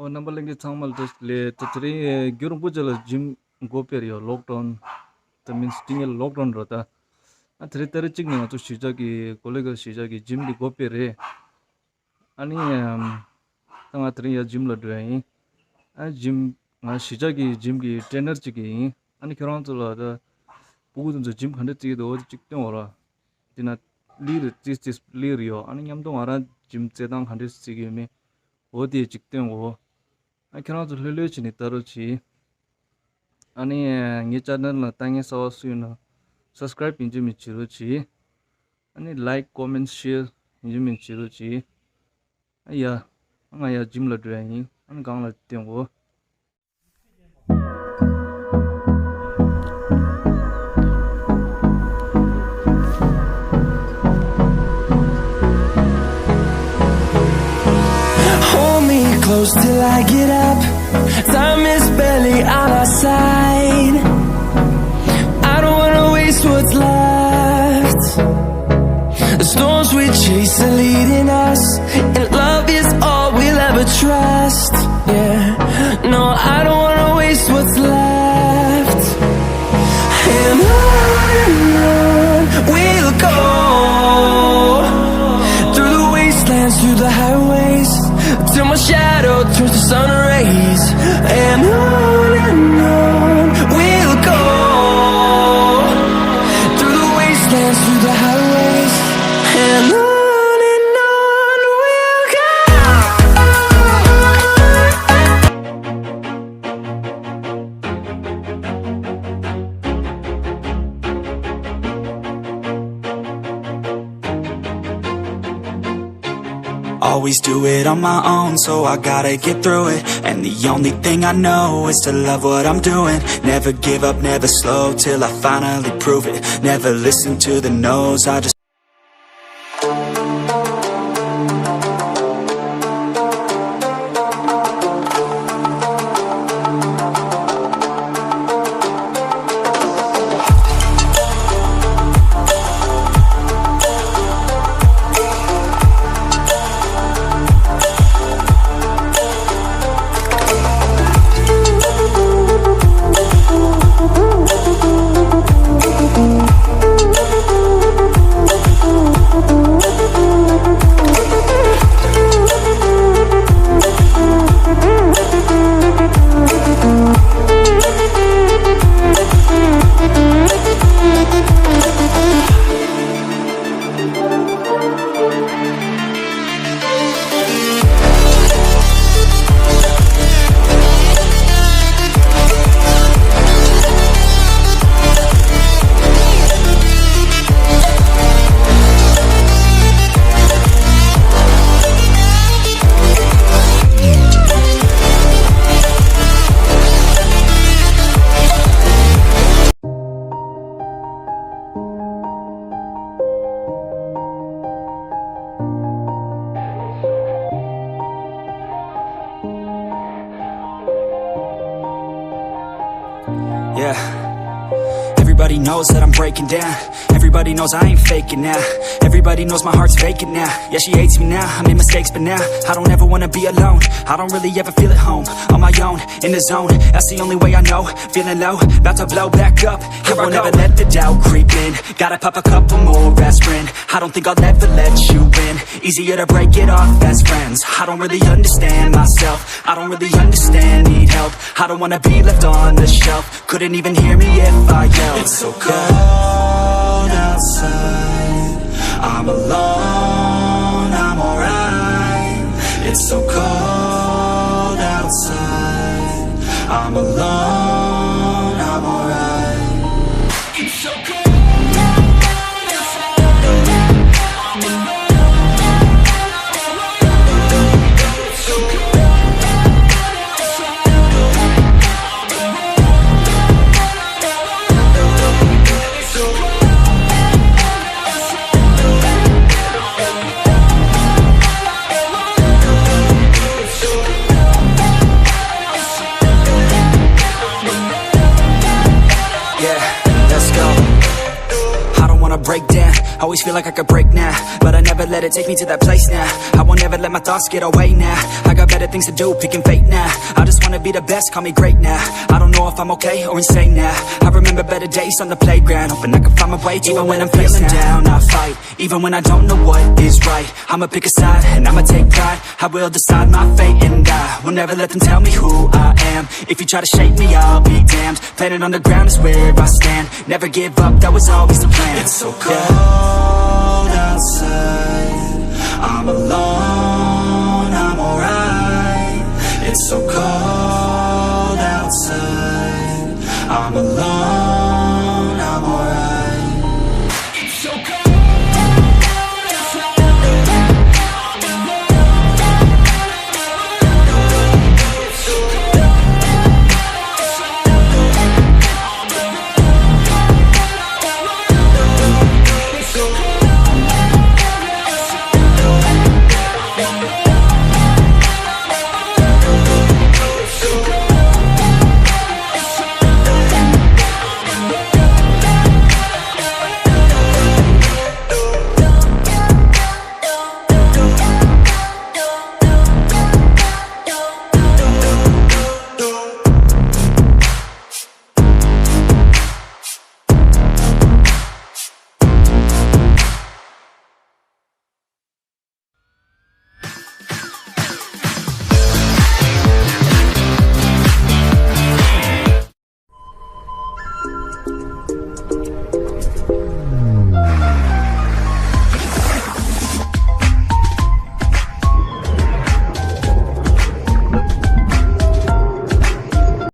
Oh, number lang changmal just le tatri gyurung pujala gym go perio lockdown. That means tingal lockdown rota. A three tari chigna to shijagi kollegal shijagi gym di go pere. Ani tanga three ya gym la drai. A gym shijagi gym gi trainer chigi. Ani kharon to la da pugu dun gym khande chigi do chikte ora. Dina lead this lerio. Ani yam to ara gym chedang khande chigi me odi chikte o. I cannot relate in it. Ani ngi channel na tangi saw soon subscribe in Jimmy Chiruchi. Ani like, comment, share in Jimmy Chiruchi. Aya, angaya Jim la draining, and gang la tingo. Hold me close till I get up. Time is barely on our side. I don't wanna waste what's left. The storms we chase are leading us, and love is all we'll ever trust. Yeah, no, I don't wanna waste what's left. And on we'll go, through the wastelands, through the highways, till my shadow turns to sun rays. And on we'll go, through the wastelands, through the highways. And on we'll go. Always do it on my own, so I gotta get through it. And the only thing I know is to love what I'm doing. Never give up, never slow, till I finally prove it. Never listen to the no's, I just yeah. Everybody knows that I'm breaking down. Everybody knows I ain't faking now. Everybody knows my heart's vacant now. Yeah, she hates me now, I made mistakes but now I don't ever wanna be alone. I don't really ever feel at home. On my own, in the zone, that's the only way I know. Feeling low, about to blow back up. I won't ever let the doubt creep in. Gotta pop a couple more aspirin. I don't think I'll ever let you in. Easier to break it off best friends. I don't really understand myself. I don't really understand, need help. I don't wanna be left on the shelf. Couldn't even hear me if I yelled. It's so cold outside, I'm alone, I'm alright. It's so cold outside, I'm alone, I'm alright. It's so cold. Always feel like I could break now, but I never let it take me to that place now. I won't ever let my thoughts get away now. I got better things to do, picking fate now. I just wanna be the best, call me great now. I don't know if I'm okay or insane now. I remember better days on the playground, hoping I can find my way even when I'm feeling down. I fight, even when I don't know what is right. I'ma pick a side, and I'ma take pride. I will decide my fate, and I will never let them tell me who I am. If you try to shape me, I'll be damned. Planet on the ground is where I stand. Never give up, that was always the plan. It's so cold outside, I'm alone, I'm alright. It's so cold outside, I'm alone.